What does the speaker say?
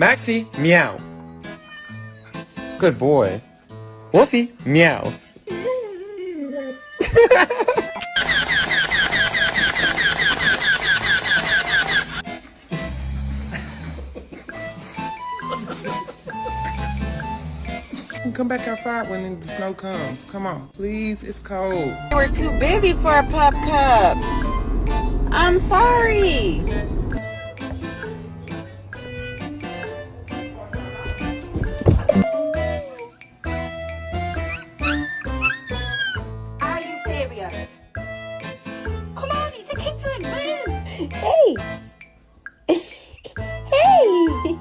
Maxie, meow. Good boy. Wolfie, meow. Come back outside when the snow comes. Come on, please. It's cold. We're too busy for a pup cup. I'm sorry. Are you serious? Come on, it's a kitten. Move. Hey. Hey.